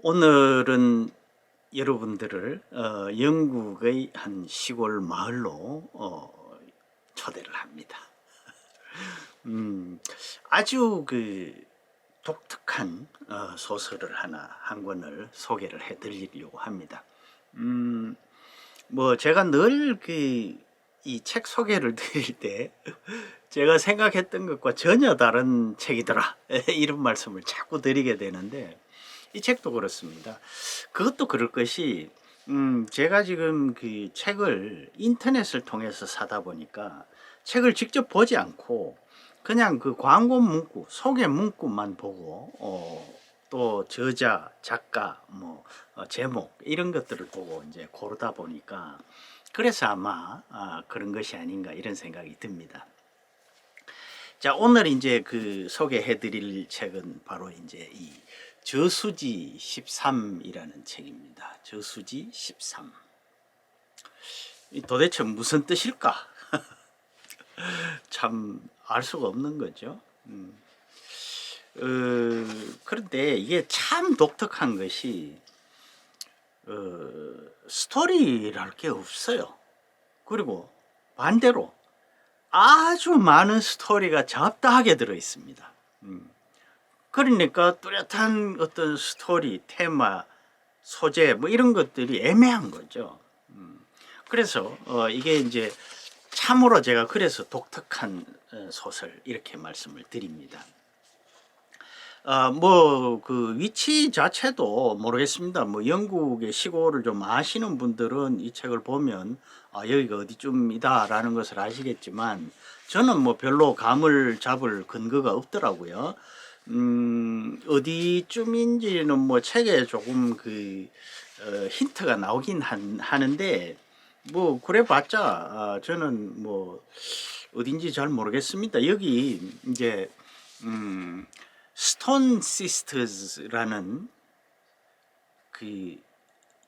오늘은 여러분들을 영국의 한 시골 마을로 초대를 합니다. 아주 독특한 소설을 한 권을 소개를 해드리려고 합니다. 뭐 제가 늘 이 책 소개를 드릴 때 제가 생각했던 것과 전혀 다른 책이더라 이런 말씀을 자꾸 드리게 되는데, 이 책도 그렇습니다. 그것도 그럴 것이, 제가 지금 그 책을 인터넷을 통해서 사다 보니까 책을 직접 보지 않고 그냥 그 광고 문구, 소개 문구만 보고 또 저자, 작가, 제목 이런 것들을 보고 이제 고르다 보니까, 그래서 아마 그런 것이 아닌가 이런 생각이 듭니다. 자, 오늘 이제 소개해 드릴 책은 바로 이제 이 저수지 13이라는 책입니다. 저수지 13. 도대체 무슨 뜻일까? 참 알 수가 없는 거죠. 그런데 이게 참 독특한 것이 스토리랄 게 없어요. 그리고 반대로 아주 많은 스토리가 잡다하게 들어 있습니다. 그러니까 뚜렷한 어떤 스토리, 테마, 소재 뭐 이런 것들이 애매한 거죠. 그래서 이게 이제 참으로 제가 그래서 독특한 소설 이렇게 말씀을 드립니다. 위치 자체도 모르겠습니다. 영국의 시골을 좀 아시는 분들은 이 책을 보면 여기가 어디쯤이다라는 것을 아시겠지만, 저는 별로 감을 잡을 근거가 없더라고요. 어디쯤인지는 책에 조금 힌트가 나오긴 하는데, 그래봤자 저는 어딘지 잘 모르겠습니다. 여기 이제 스톤 시스터즈라는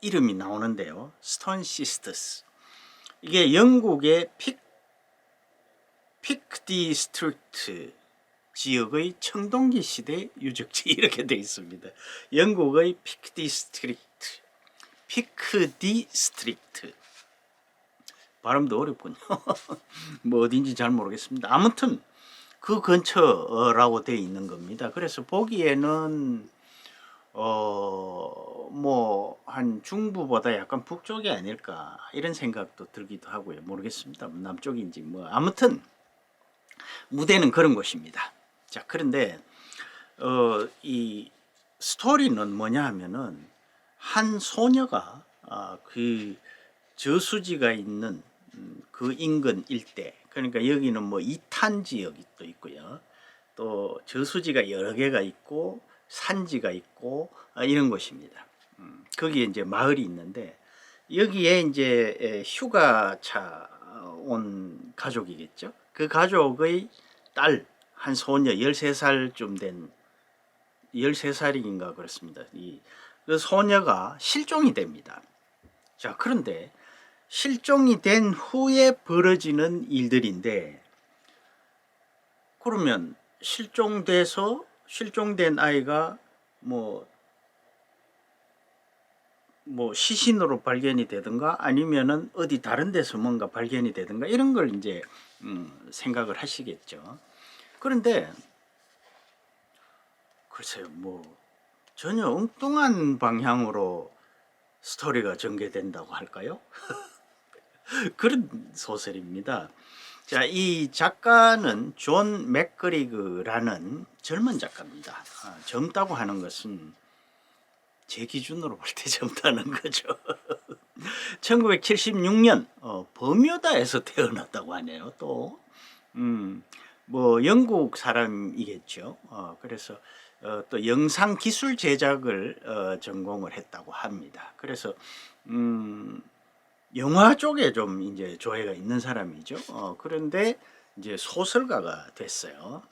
이름이 나오는데요. 스톤 시스터스, 이게 영국의 픽디스트릭트 지역의 청동기 시대 유적지 이렇게 되어 있습니다. 영국의 픽디스트릭트, 발음도 어렵군요. 어딘지 잘 모르겠습니다. 아무튼 그 근처라고 되어 있는 겁니다. 그래서 보기에는 한 중부보다 약간 북쪽이 아닐까 이런 생각도 들기도 하고요. 모르겠습니다. 남쪽인지 아무튼 무대는 그런 곳입니다. 자, 그런데 이 스토리는 뭐냐 하면은, 한 소녀가 그 저수지가 있는 그 인근 일대, 그러니까 여기는 이탄 지역이 또 있고요. 또 저수지가 여러 개가 있고 산지가 있고 이런 곳입니다. 거기에 이제 마을이 있는데, 여기에 이제 휴가차 온 가족이겠죠. 그 가족의 딸, 한 소녀 13살쯤 된, 13살인가 그렇습니다. 그 소녀가 실종이 됩니다. 자, 그런데 실종이 된 후에 벌어지는 일들인데, 그러면 실종된 아이가 시신으로 발견이 되든가 아니면은 어디 다른 데서 뭔가 발견이 되든가 이런 걸 이제 생각을 하시겠죠. 그런데 글쎄요, 전혀 엉뚱한 방향으로 스토리가 전개된다고 할까요? 그런 소설입니다. 자, 이 작가는 존 맥그리그라는 젊은 작가입니다. 젊다고 하는 것은 제 기준으로 볼 때 젊다는 거죠. 1976년 버뮤다에서 태어났다고 하네요. 또 영국 사람이겠죠. 그래서 또 영상 기술 제작을 전공을 했다고 합니다. 그래서 영화 쪽에 좀 이제 조예가 있는 사람이죠. 그런데 이제 소설가가 됐어요.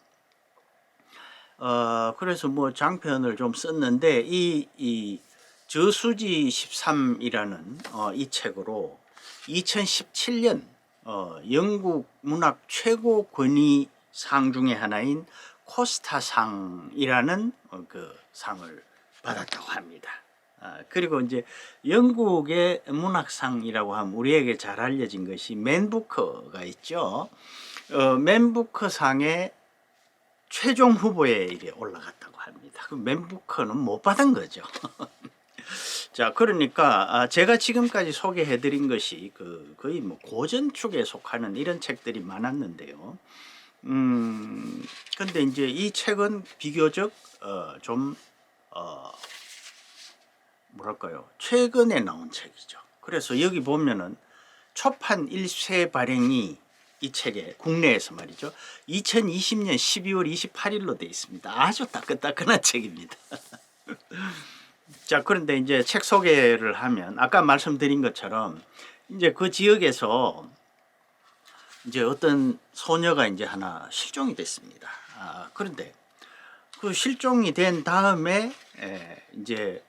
그래서 장편을 좀 썼는데, 이 저수지 13이라는 이 책으로 2017년 영국 문학 최고 권위상 중에 하나인 코스타상이라는 그 상을 받았다고 합니다. 그리고 이제 영국의 문학상이라고 하면 우리에게 잘 알려진 것이 맨 부커가 있죠. 맨 부커 상에 최종 후보에 이렇게 올라갔다고 합니다. 그 맨 부커는 못 받은 거죠. 자, 그러니까 제가 지금까지 소개해드린 것이 거의 뭐 고전축에 속하는 이런 책들이 많았는데요. 근데 이제 이 책은 비교적 좀 뭐랄까요, 최근에 나온 책이죠. 그래서 여기 보면은 초판 1쇄 발행이 이 책에 국내에서 말이죠 2020년 12월 28일로 되어 있습니다. 아주 따끈따끈한 책입니다. 자, 그런데 이제 책 소개를 하면 아까 말씀드린 것처럼 이제 그 지역에서 이제 어떤 소녀가 이제 하나 실종이 됐습니다. 그런데 그 실종이 된 다음에 이제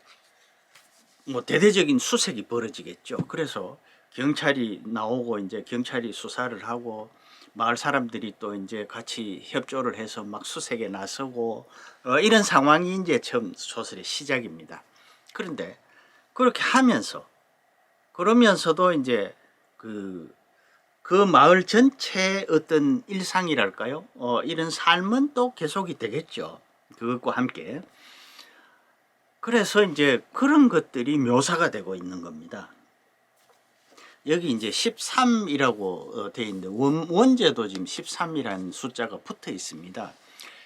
뭐 대대적인 수색이 벌어지겠죠. 그래서 경찰이 나오고 이제 경찰이 수사를 하고 마을 사람들이 또 이제 같이 협조를 해서 막 수색에 나서고 이런 상황이 이제 처음 소설의 시작입니다. 그런데 그렇게 하면서 그러면서도 이제 그 마을 전체의 어떤 일상이랄까요? 이런 삶은 또 계속이 되겠죠. 그것과 함께. 그래서 이제 그런 것들이 묘사가 되고 있는 겁니다. 여기 이제 13이라고 되어 있는데 원제도 지금 13이라는 숫자가 붙어 있습니다.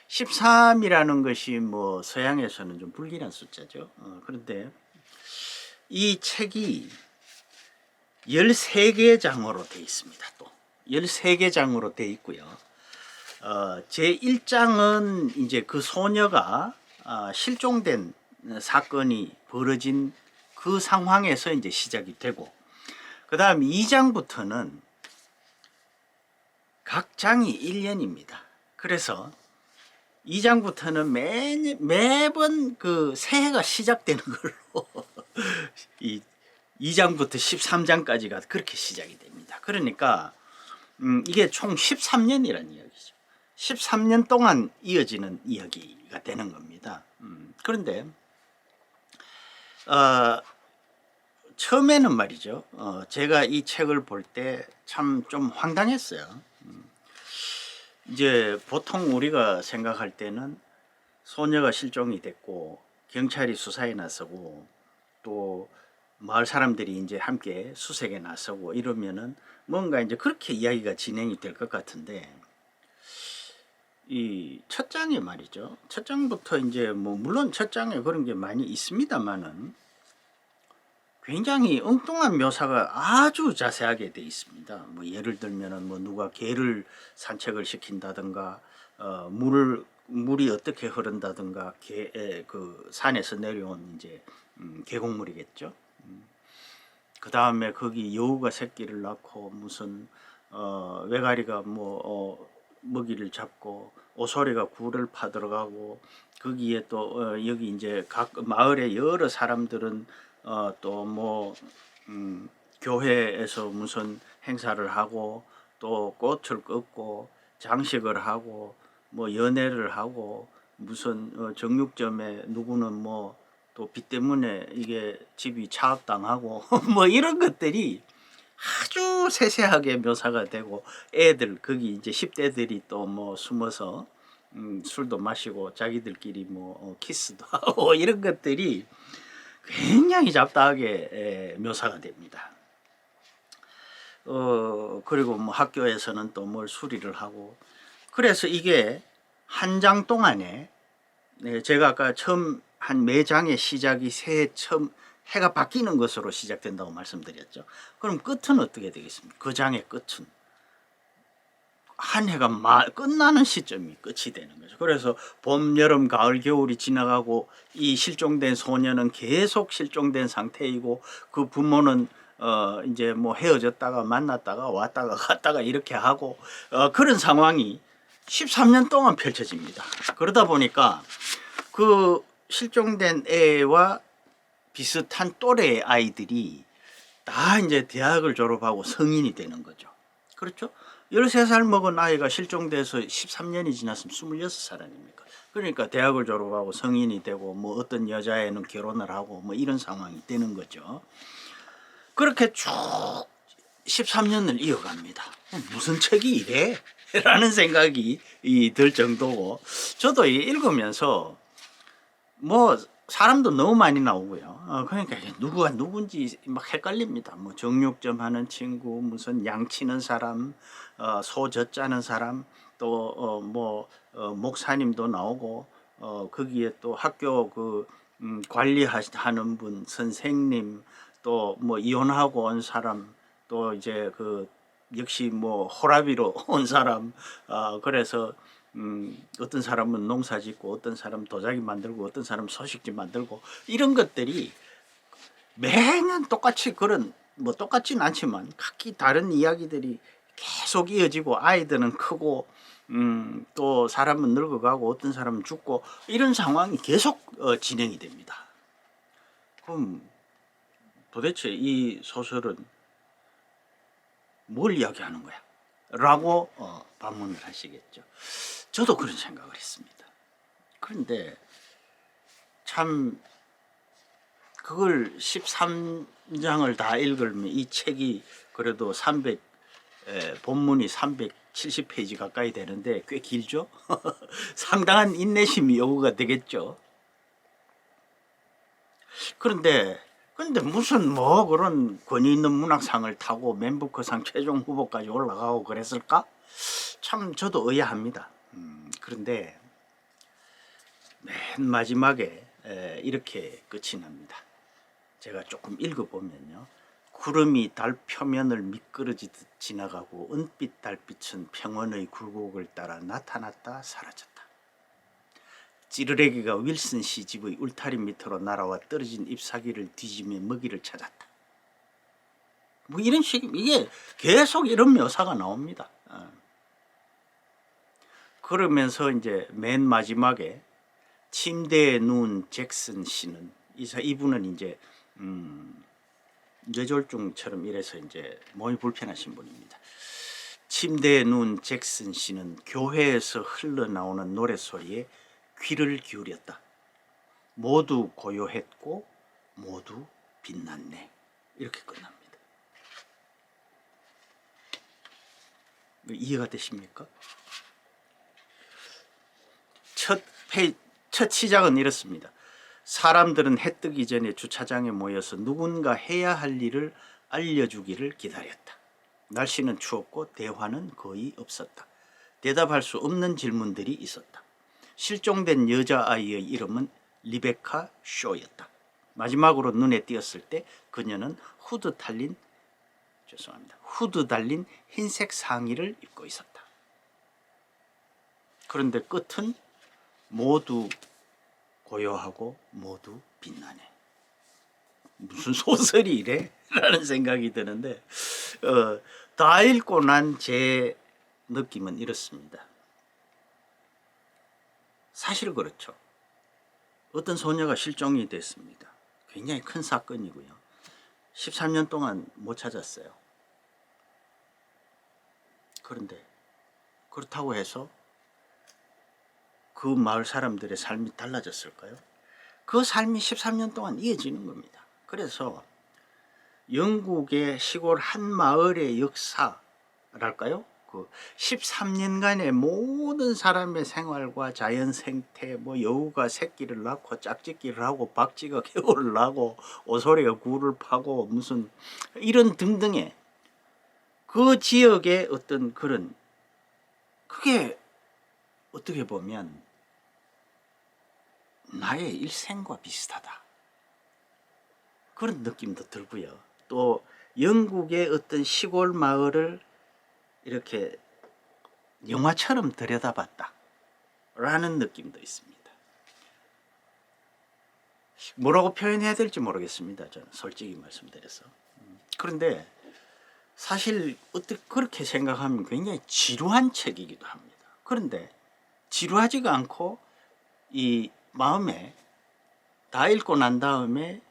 13이라는 것이 뭐 서양에서는 좀 불길한 숫자죠. 그런데 이 책이 13개 장으로 되어 있습니다. 또 13개 장으로 되어 있고요. 제 1장은 이제 그 소녀가 실종된 사건이 벌어진 그 상황에서 이제 시작이 되고, 그 다음 2장부터는 각 장이 1년입니다. 그래서 2장부터는 매번 그 새해가 시작되는 걸로 이 2장부터 13장까지가 그렇게 시작이 됩니다. 그러니까 이게 총 13년이라는 이야기죠. 13년 동안 이어지는 이야기가 되는 겁니다. 그런데 처음에는 말이죠. 제가 이 책을 볼 때 참 좀 황당했어요. 이제 보통 우리가 생각할 때는 소녀가 실종이 됐고 경찰이 수사에 나서고 또 마을 사람들이 이제 함께 수색에 나서고 이러면은 뭔가 이제 그렇게 이야기가 진행이 될 것 같은데, 이 첫 장에 말이죠. 첫 장부터 이제 뭐 물론 첫 장에 그런 게 많이 있습니다만은 굉장히 엉뚱한 묘사가 아주 자세하게 돼 있습니다. 뭐 예를 들면은 뭐 누가 개를 산책을 시킨다든가, 물이 어떻게 흐른다든가, 그 산에서 내려온 이제 계곡물이겠죠. 그 다음에 거기 여우가 새끼를 낳고 무슨 외가리가 뭐 먹이를 잡고 오소리가 굴을 파들어가고, 거기에 또 여기 이제 각 마을의 여러 사람들은 또 뭐 교회에서 무슨 행사를 하고 또 꽃을 꺾고 장식을 하고 뭐 연애를 하고 무슨 정육점에 누구는 뭐 또 빚 때문에 이게 집이 차압당하고 뭐 이런 것들이 아주 세세하게 묘사가 되고, 애들 거기 이제 10대들이 또 뭐 숨어서 술도 마시고 자기들끼리 뭐 키스도 하고 이런 것들이 굉장히 잡다하게 묘사가 됩니다. 그리고 뭐 학교에서는 또 뭘 수리를 하고, 그래서 이게 한 장 동안에 제가 아까 처음 한 매장의 시작이 새해 처음 해가 바뀌는 것으로 시작된다고 말씀드렸죠. 그럼 끝은 어떻게 되겠습니까? 그 장의 끝은 한 해가 끝나는 시점이 끝이 되는 거죠. 그래서 봄, 여름, 가을, 겨울이 지나가고 이 실종된 소녀는 계속 실종된 상태이고, 그 부모는 이제 뭐 헤어졌다가 만났다가 왔다가 갔다가 이렇게 하고 그런 상황이 13년 동안 펼쳐집니다. 그러다 보니까 그 실종된 애와 비슷한 또래의 아이들이 다 이제 대학을 졸업하고 성인이 되는 거죠. 그렇죠? 13살 먹은 아이가 실종돼서 13년이 지났으면 26살 아닙니까? 그러니까 대학을 졸업하고 성인이 되고 뭐 어떤 여자애는 결혼을 하고 뭐 이런 상황이 되는 거죠. 그렇게 쭉 13년을 이어갑니다. 무슨 책이 이래? 라는 생각이 들 정도고, 저도 읽으면서 뭐 사람도 너무 많이 나오고요. 그러니까 누구가 누군지 막 헷갈립니다. 뭐 정육점 하는 친구, 무슨 양치는 사람, 소젖 짜는 사람, 또 목사님도 나오고, 거기에 또 학교 관리하는 분, 선생님, 또 뭐 이혼하고 온 사람, 또 이제 역시 뭐 호라비로 온 사람, 그래서 어떤 사람은 농사 짓고 어떤 사람 도자기 만들고 어떤 사람 소식지 만들고, 이런 것들이 매년 똑같이 그런 뭐 똑같진 않지만 각기 다른 이야기들이 계속 이어지고, 아이들은 크고 또 사람은 늙어가고 어떤 사람은 죽고, 이런 상황이 계속 진행이 됩니다. 그럼 도대체 이 소설은 뭘 이야기하는 거야? 라고 반문을 하시겠죠. 저도 그런 생각을 했습니다. 그런데 참 그걸 13장을 다 읽으면 이 책이 그래도 본문이 370페이지 가까이 되는데 꽤 길죠? 상당한 인내심이 요구가 되겠죠. 그런데 무슨 뭐 그런 권위 있는 문학상을 타고 맨부커상 최종 후보까지 올라가고 그랬을까? 참 저도 의아합니다. 그런데 맨 마지막에 이렇게 끝이 납니다. 제가 조금 읽어보면요. 구름이 달 표면을 미끄러지듯 지나가고 은빛 달빛은 평원의 굴곡을 따라 나타났다 사라졌다. 찌르레기가 윌슨 씨 집의 울타리 밑으로 날아와 떨어진 잎사귀를 뒤지며 먹이를 찾았다. 뭐 이런 이게 계속 이런 묘사가 나옵니다. 그러면서 이제 맨 마지막에 침대에 누운 잭슨 씨는, 이분은 이제 뇌졸중처럼 이래서 이제 몸이 불편하신 분입니다. 침대에 누운 잭슨 씨는 교회에서 흘러나오는 노래소리에 귀를 기울였다. 모두 고요했고 모두 빛났네. 이렇게 끝납니다. 이해가 되십니까? 첫 시작은 이렇습니다. 사람들은 해 뜨기 전에 주차장에 모여서 누군가 해야 할 일을 알려주기를 기다렸다. 날씨는 추웠고 대화는 거의 없었다. 대답할 수 없는 질문들이 있었다. 실종된 여자아이의 이름은 리베카 쇼였다. 마지막으로 눈에 띄었을 때 그녀는 후드 달린 흰색 상의를 입고 있었다. 그런데 끝은 모두 고요하고 모두 빛나네. 무슨 소설이 이래? 라는 생각이 드는데, 다 읽고 난 제 느낌은 이렇습니다. 사실 그렇죠. 어떤 소녀가 실종이 됐습니다. 굉장히 큰 사건이고요. 13년 동안 못 찾았어요. 그런데 그렇다고 해서 그 마을 사람들의 삶이 달라졌을까요? 그 삶이 13년 동안 이어지는 겁니다. 그래서 영국의 시골 한 마을의 역사랄까요? 그 13년간의 모든 사람의 생활과 자연 생태, 뭐 여우가 새끼를 낳고 짝짓기를 하고 박쥐가 개울을 나고 오소리가 굴을 파고 무슨 이런 등등의 그 지역의 어떤 그런, 그게 어떻게 보면 나의 일생과 비슷하다. 그런 느낌도 들고요. 또 영국의 어떤 시골 마을을 이렇게 영화처럼 들여다봤다 라는 느낌도 있습니다. 뭐라고 표현해야 될지 모르겠습니다. 저는 솔직히 말씀드려서. 그런데 사실 어떻게 그렇게 생각하면 굉장히 지루한 책이기도 합니다. 그런데 지루하지가 않고 이 마음에 다 읽고 난 다음에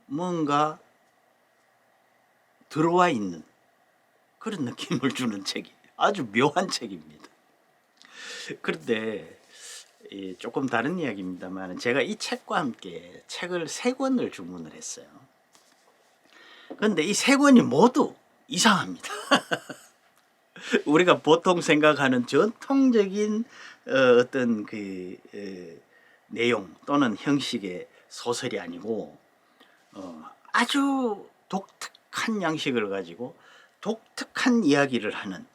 뭔가 들어와 있는 그런 느낌을 주는 책이 아주 묘한 책입니다. 그런데 조금 다른 이야기입니다만 제가 이 책과 함께 책을 3권을 주문을 했어요. 그런데 이 3권이 모두 이상합니다. 우리가 보통 생각하는 전통적인 어떤 그 내용 또는 형식의 소설이 아니고 아주 독특한 양식을 가지고 독특한 이야기를 하는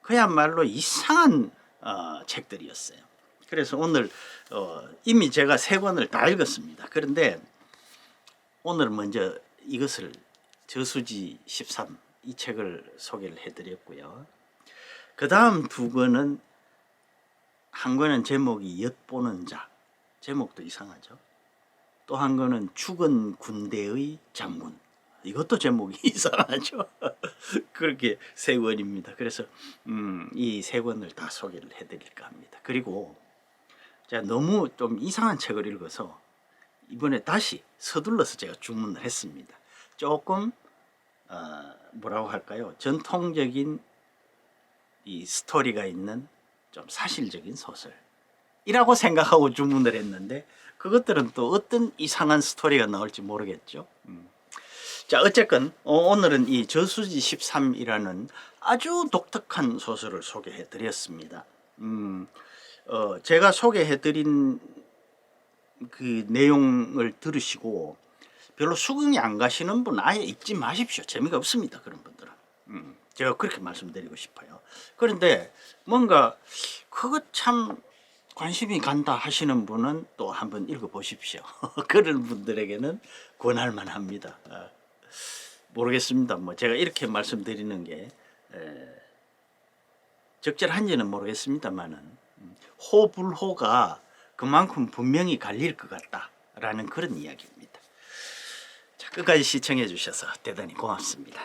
그야말로 이상한 책들이었어요. 그래서 오늘 이미 제가 3권을 다 읽었습니다. 그런데 오늘 먼저 이것을 저수지 13 이 책을 소개를 해드렸고요. 그 다음 2권은 한 권은 제목이 엿보는 자, 제목도 이상하죠. 또 한 권은 죽은 군대의 장군, 이것도 제목이 이상하죠. 그렇게 3권입니다. 그래서 이 3권을 다 소개를 해드릴까 합니다. 그리고 제가 너무 좀 이상한 책을 읽어서 이번에 다시 서둘러서 제가 주문을 했습니다. 조금 뭐라고 할까요? 전통적인 이 스토리가 있는 좀 사실적인 소설이라고 생각하고 주문을 했는데 그것들은 또 어떤 이상한 스토리가 나올지 모르겠죠. 자, 어쨌건 오늘은 이 저수지 13이라는 아주 독특한 소설을 소개해 드렸습니다. 제가 소개해 드린 그 내용을 들으시고 별로 수긍이 안 가시는 분 아예 읽지 마십시오. 재미가 없습니다. 그런 분들은. 제가 그렇게 말씀드리고 싶어요. 그런데 뭔가 그거 참 관심이 간다 하시는 분은 또 한번 읽어보십시오. 그런 분들에게는 권할만 합니다. 모르겠습니다. 뭐 제가 이렇게 말씀드리는 게 적절한지는 모르겠습니다만은 호불호가 그만큼 분명히 갈릴 것 같다라는 그런 이야기입니다. 자, 끝까지 시청해 주셔서 대단히 고맙습니다.